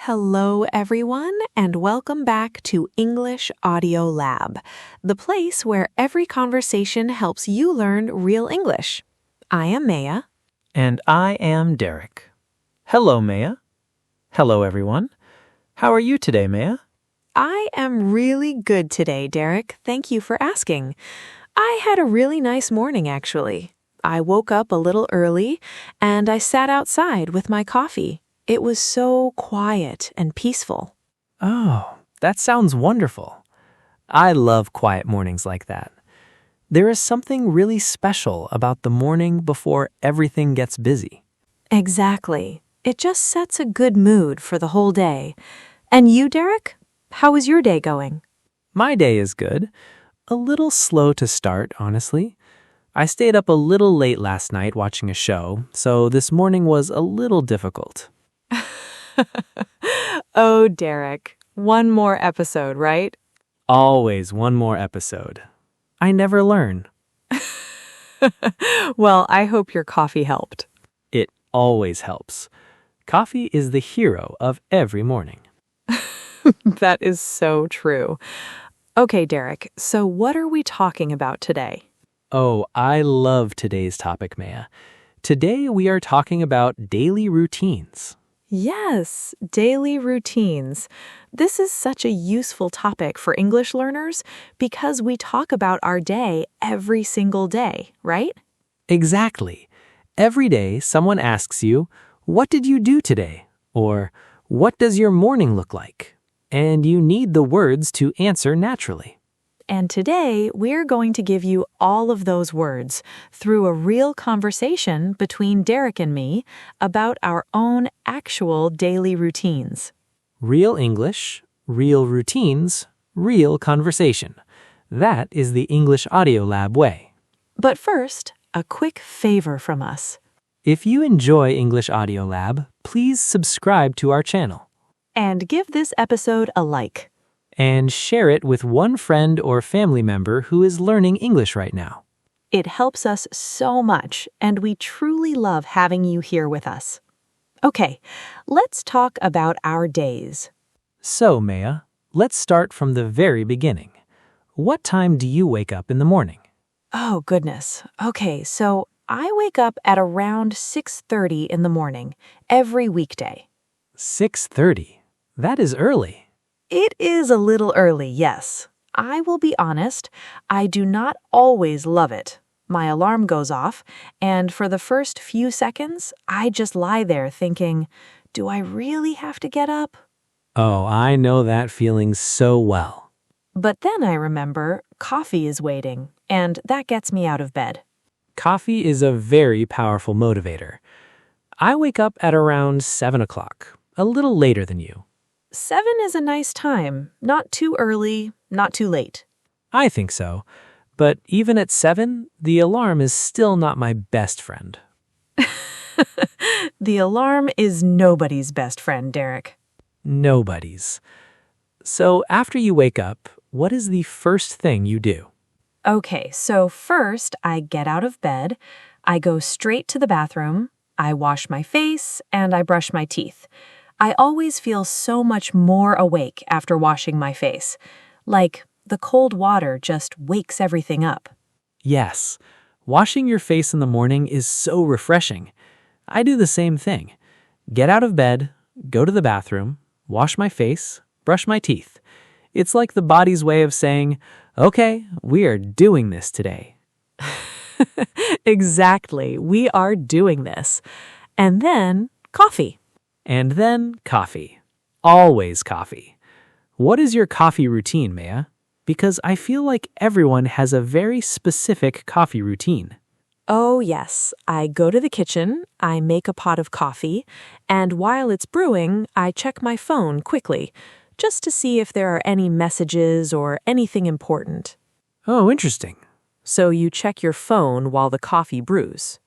Hello, everyone, and welcome back to English Audio Lab, the place where every conversation helps you learn real English. I am Maya. And I am Derek. Hello, Maya. Hello, everyone. How are you today, Maya? I am really good today, Derek. Thank you for asking. I had a really nice morning, actually. I woke up a little early, and I sat outside with my coffee. It was so quiet and peaceful. Oh, that sounds wonderful. I love quiet mornings like that. There is something really special about the morning before everything gets busy. Exactly. It just sets a good mood for the whole day. And you, Derek? How is your day going? My day is good. A little slow to start, honestly. I stayed up a little late last night watching a show, so this morning was a little difficult. Oh, Derek. One more episode, right? Always one more episode. I never learn. Well, I hope your coffee helped. It always helps. Coffee is the hero of every morning. That is so true. Okay, Derek, so what are we talking about today? Oh, I love today's topic, Maya. Today we are talking about daily routines. Yes, daily routines. This is such a useful topic for English learners because we talk about our day every single day, right? Exactly. Every day someone asks you, "What did you do today?" Or, "What does your morning look like?" And you need the words to answer naturally. And today, we're going to give you all of those words through a real conversation between Derek and me about our own actual daily routines. Real English, real routines, real conversation. That is the English Audio Lab way. But first, a quick favor from us. If you enjoy English Audio Lab, please subscribe to our channel. And give this episode a like. And share it with one friend or family member who is learning English right now. It helps us so much, and we truly love having you here with us. Okay, let's talk about our days. So, Maya, let's start from the very beginning. What time do you wake up in the morning? Oh, goodness. Okay, so I wake up at around 6:30 in the morning, every weekday. 6:30. That is early. It is a little early, yes. I will be honest, I do not always love it. My alarm goes off, and for the first few seconds, I just lie there thinking, do I really have to get up? Oh, I know that feeling so well. But then I remember coffee is waiting, and that gets me out of bed. Coffee is a very powerful motivator. I wake up at around 7 o'clock, a little later than you. 7 is a nice time, not too early, not too late. I think so. But even at 7, the alarm is still not my best friend. The alarm is nobody's best friend, Derek. Nobody's. So after you wake up, what is the first thing you do? Okay, so first I get out of bed, I go straight to the bathroom, I wash my face, and I brush my teeth. I always feel so much more awake after washing my face. Like the cold water just wakes everything up. Yes, washing your face in the morning is so refreshing. I do the same thing. Get out of bed, go to the bathroom, wash my face, brush my teeth. It's like the body's way of saying, okay, we are doing this today. Exactly, we are doing this. And then coffee. And then coffee. Always coffee. What is your coffee routine, Maya? Because I feel like everyone has a very specific coffee routine. Oh, yes. I go to the kitchen, I make a pot of coffee, and while it's brewing, I check my phone quickly, just to see if there are any messages or anything important. Oh, interesting. So you check your phone while the coffee brews.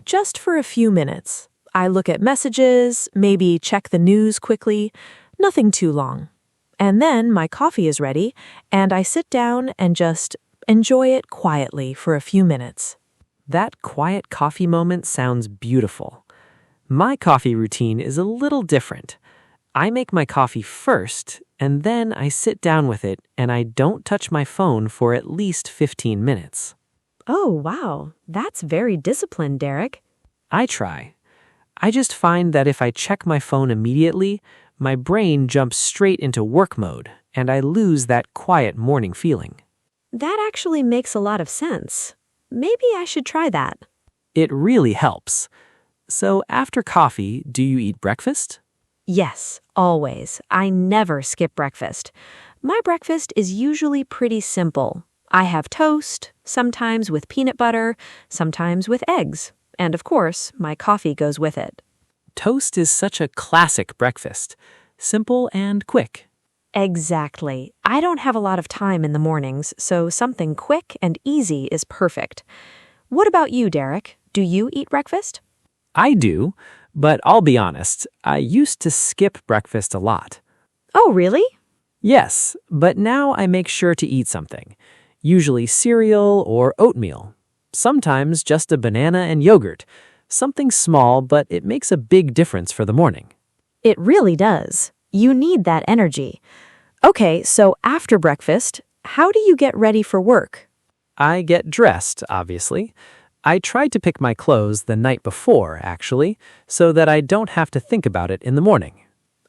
Just for a few minutes. I look at messages, maybe check the news quickly, nothing too long. And then my coffee is ready, and I sit down and just enjoy it quietly for a few minutes. That quiet coffee moment sounds beautiful. My coffee routine is a little different. I make my coffee first, and then I sit down with it and I don't touch my phone for at least 15 minutes. Oh, wow. That's very disciplined, Derek. I try. I just find that if I check my phone immediately, my brain jumps straight into work mode and I lose that quiet morning feeling. That actually makes a lot of sense. Maybe I should try that. It really helps. So after coffee, do you eat breakfast? Yes, always. I never skip breakfast. My breakfast is usually pretty simple. I have toast, sometimes with peanut butter, sometimes with eggs, and of course, my coffee goes with it. Toast is such a classic breakfast. Simple and quick. Exactly. I don't have a lot of time in the mornings, so something quick and easy is perfect. What about you, Derek? Do you eat breakfast? I do, but I'll be honest, I used to skip breakfast a lot. Oh, really? Yes, but now I make sure to eat something. Usually cereal or oatmeal. Sometimes just a banana and yogurt. Something small, but it makes a big difference for the morning. It really does. You need that energy. Okay, so after breakfast, how do you get ready for work? I get dressed, obviously. I try to pick my clothes the night before, actually, so that I don't have to think about it in the morning.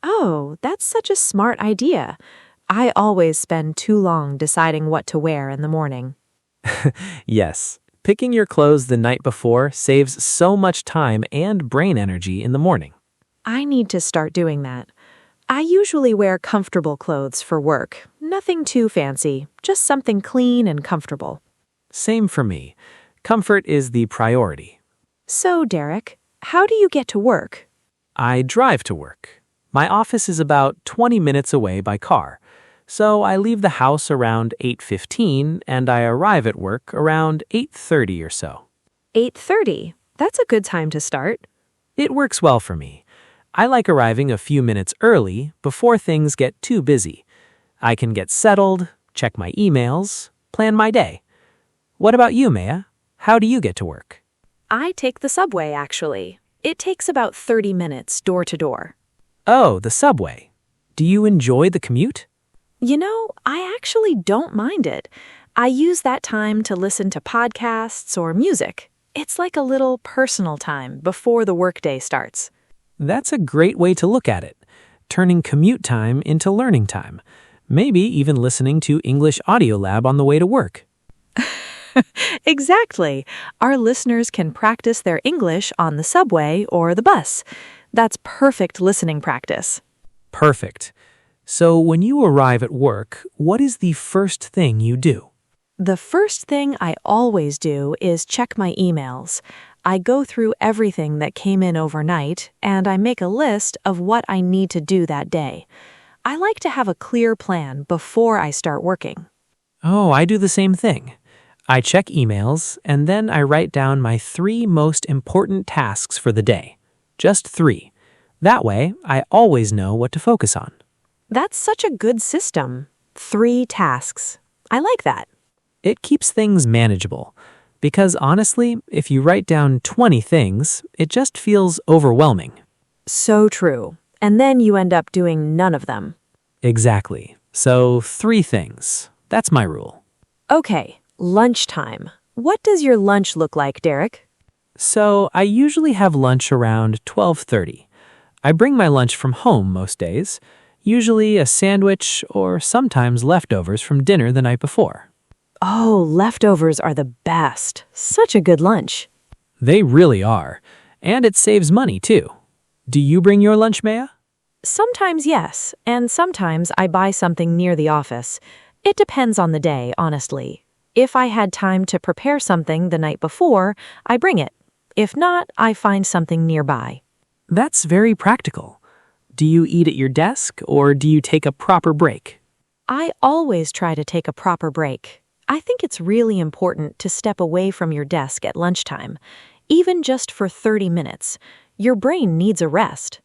Oh, that's such a smart idea. I always spend too long deciding what to wear in the morning. Yes, picking your clothes the night before saves so much time and brain energy in the morning. I need to start doing that. I usually wear comfortable clothes for work. Nothing too fancy, just something clean and comfortable. Same for me. Comfort is the priority. So, Derek, how do you get to work? I drive to work. My office is about 20 minutes away by car, so I leave the house around 8:15 and I arrive at work around 8:30 or so. 8:30. That's a good time to start. It works well for me. I like arriving a few minutes early before things get too busy. I can get settled, check my emails, plan my day. What about you, Maya? How do you get to work? I take the subway, actually. It takes about 30 minutes door to door. Oh, the subway. Do you enjoy the commute? I actually don't mind it. I use that time to listen to podcasts or music. It's like a little personal time before the workday starts. That's a great way to look at it, turning commute time into learning time. Maybe even listening to English Audio Lab on the way to work. Exactly. Our listeners can practice their English on the subway or the bus. That's perfect listening practice. Perfect. So when you arrive at work, what is the first thing you do? The first thing I always do is check my emails. I go through everything that came in overnight, and I make a list of what I need to do that day. I like to have a clear plan before I start working. Oh, I do the same thing. I check emails, and then I write down my 3 most important tasks for the day. Just 3. That way, I always know what to focus on. That's such a good system. 3 tasks. I like that. It keeps things manageable. Because honestly, if you write down 20 things, it just feels overwhelming. So true. And then you end up doing none of them. Exactly. So 3 things. That's my rule. Okay, lunchtime. What does your lunch look like, Derek? So I usually have lunch around 12:30. I bring my lunch from home most days, usually a sandwich or sometimes leftovers from dinner the night before. Oh, leftovers are the best. Such a good lunch. They really are. And it saves money, too. Do you bring your lunch, Maya? Sometimes yes, and sometimes I buy something near the office. It depends on the day, honestly. If I had time to prepare something the night before, I bring it. If not, I find something nearby. That's very practical. Do you eat at your desk or do you take a proper break? I always try to take a proper break. I think it's really important to step away from your desk at lunchtime, even just for 30 minutes. Your brain needs a rest.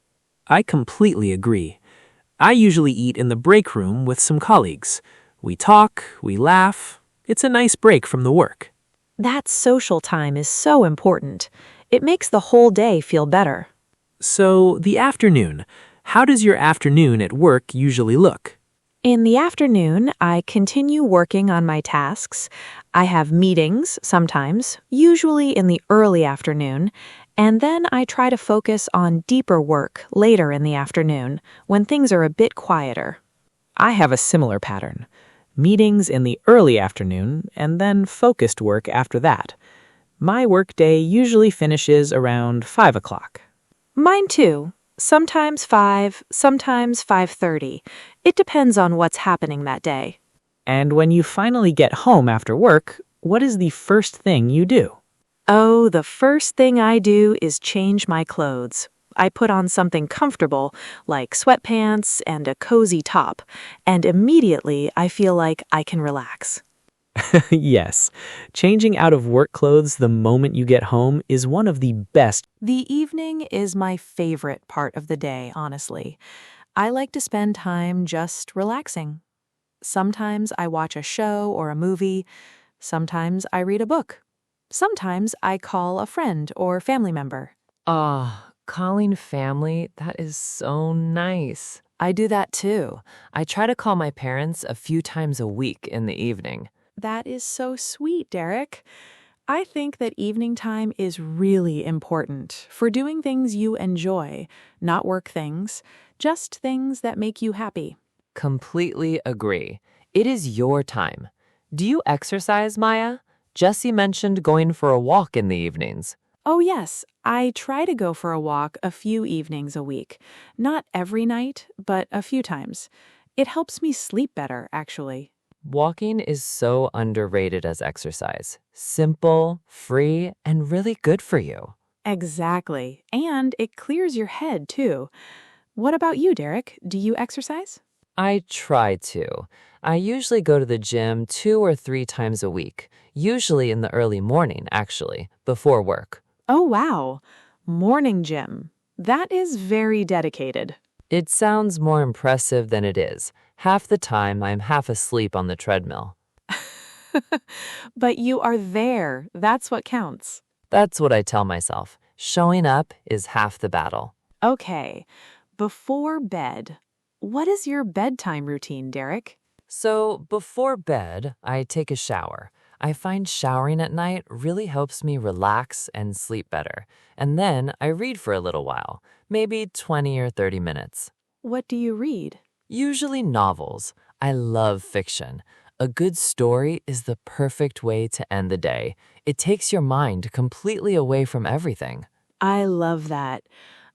I completely agree. I usually eat in the break room with some colleagues. We talk, we laugh. It's a nice break from the work. That social time is so important. It makes the whole day feel better. So, the afternoon. How does your afternoon at work usually look? In the afternoon, I continue working on my tasks. I have meetings sometimes, usually in the early afternoon, and then I try to focus on deeper work later in the afternoon when things are a bit quieter. I have a similar pattern. Meetings in the early afternoon and then focused work after that. My workday usually finishes around 5 o'clock. Mine too. Sometimes 5, sometimes 5:30. It depends on what's happening that day. And when you finally get home after work, what is the first thing you do? Oh, the first thing I do is change my clothes. I put on something comfortable, like sweatpants and a cozy top, and immediately I feel like I can relax. Yes, changing out of work clothes the moment you get home is one of the best. The evening is my favorite part of the day, honestly. I like to spend time just relaxing. Sometimes I watch a show or a movie. Sometimes I read a book. Sometimes I call a friend or family member. Calling family, that is so nice. I do that too. I try to call my parents a few times a week in the evening. That is so sweet, Derek. I think that evening time is really important for doing things you enjoy, not work things, just things that make you happy. Completely agree. It is your time. Do you exercise, Maya? Jesse mentioned going for a walk in the evenings. Oh, yes, I try to go for a walk a few evenings a week. Not every night, but a few times. It helps me sleep better, actually. Walking is so underrated as exercise. Simple, free, and really good for you. Exactly. And it clears your head, too. What about you, Derek? Do you exercise? I try to. I usually go to the gym 2 or 3 times a week, usually in the early morning, actually, before work. Oh, wow. Morning gym. That is very dedicated. It sounds more impressive than it is. Half the time, I'm half asleep on the treadmill. But you are there. That's what counts. That's what I tell myself. Showing up is half the battle. Okay. Before bed. What is your bedtime routine, Derek? So, before bed, I take a shower. I find showering at night really helps me relax and sleep better. And then I read for a little while, maybe 20 or 30 minutes. What do you read? Usually novels. I love fiction. A good story is the perfect way to end the day. It takes your mind completely away from everything. I love that.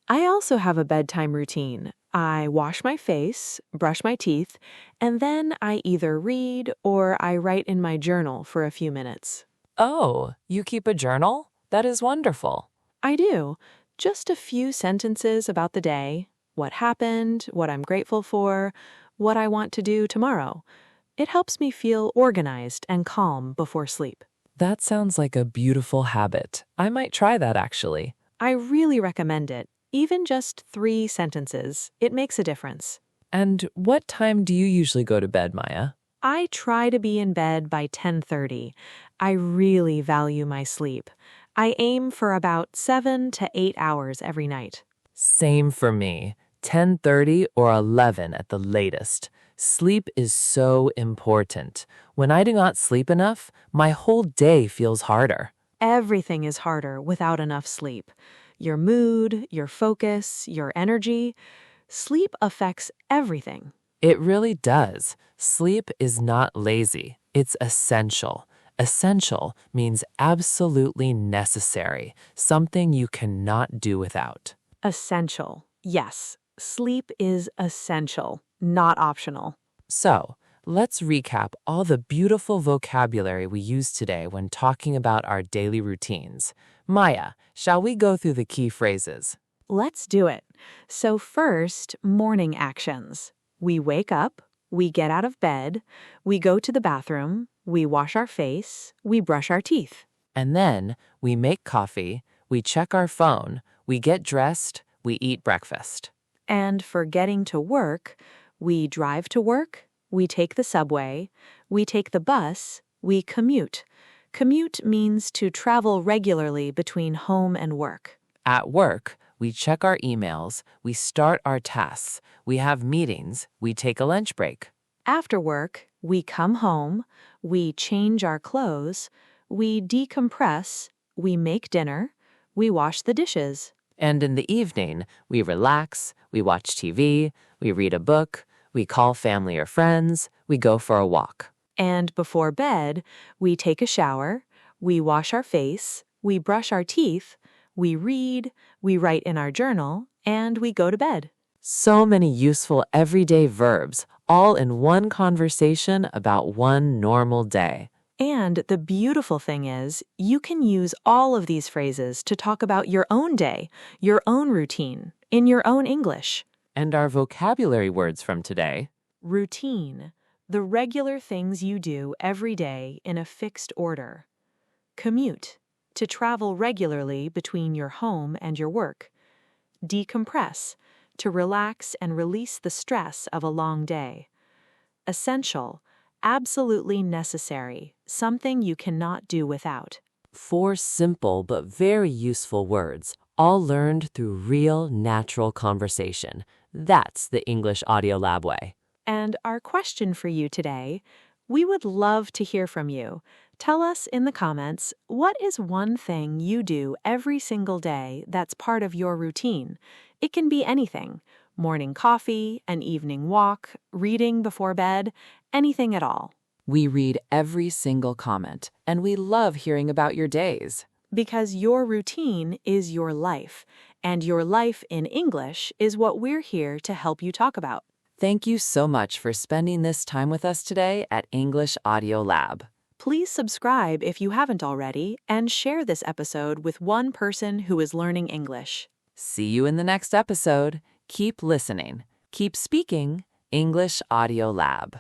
I also have a bedtime routine. I wash my face, brush my teeth, and then I either read or I write in my journal for a few minutes. Oh, you keep a journal? That is wonderful. I do. Just a few sentences about the day, what happened, what I'm grateful for, what I want to do tomorrow. It helps me feel organized and calm before sleep. That sounds like a beautiful habit. I might try that actually. I really recommend it. Even just 3 sentences, it makes a difference. And what time do you usually go to bed, Maya? I try to be in bed by 10:30. I really value my sleep. I aim for about 7 to 8 hours every night. Same for me. 10:30 or 11 at the latest. Sleep is so important. When I do not sleep enough, my whole day feels harder. Everything is harder without enough sleep. Your mood, your focus, your energy. Sleep affects everything. It really does. Sleep is not lazy. It's essential. Essential means absolutely necessary, something you cannot do without. Essential. Yes, sleep is essential, not optional. So, let's recap all the beautiful vocabulary we used today when talking about our daily routines. Maya, shall we go through the key phrases? Let's do it. So first, morning actions. We wake up, we get out of bed, we go to the bathroom, we wash our face, we brush our teeth. And then we make coffee, we check our phone, we get dressed, we eat breakfast. And for getting to work, we drive to work, we take the subway, we take the bus, we commute. Commute means to travel regularly between home and work. At work, we check our emails, we start our tasks, we have meetings, we take a lunch break. After work, we come home, we change our clothes, we decompress, we make dinner, we wash the dishes. And in the evening, we relax, we watch TV, we read a book, we call family or friends, we go for a walk. And before bed, we take a shower, we wash our face, we brush our teeth, we read, we write in our journal, and we go to bed. So many useful everyday verbs, all in one conversation about one normal day. And the beautiful thing is, you can use all of these phrases to talk about your own day, your own routine, in your own English. And our vocabulary words from today: Routine, the regular things you do every day in a fixed order. Commute, to travel regularly between your home and your work. Decompress, to relax and release the stress of a long day. Essential, absolutely necessary, something you cannot do without. 4 simple but very useful words, all learned through real, natural conversation. That's the English Audio Lab way. And our question for you today, we would love to hear from you. Tell us in the comments, what is one thing you do every single day that's part of your routine? It can be anything. Morning coffee, an evening walk, reading before bed, anything at all. We read every single comment, and we love hearing about your days. Because your routine is your life, and your life in English is what we're here to help you talk about. Thank you so much for spending this time with us today at English Audio Lab. Please subscribe if you haven't already, and share this episode with one person who is learning English. See you in the next episode. Keep listening. Keep speaking. English Audio Lab.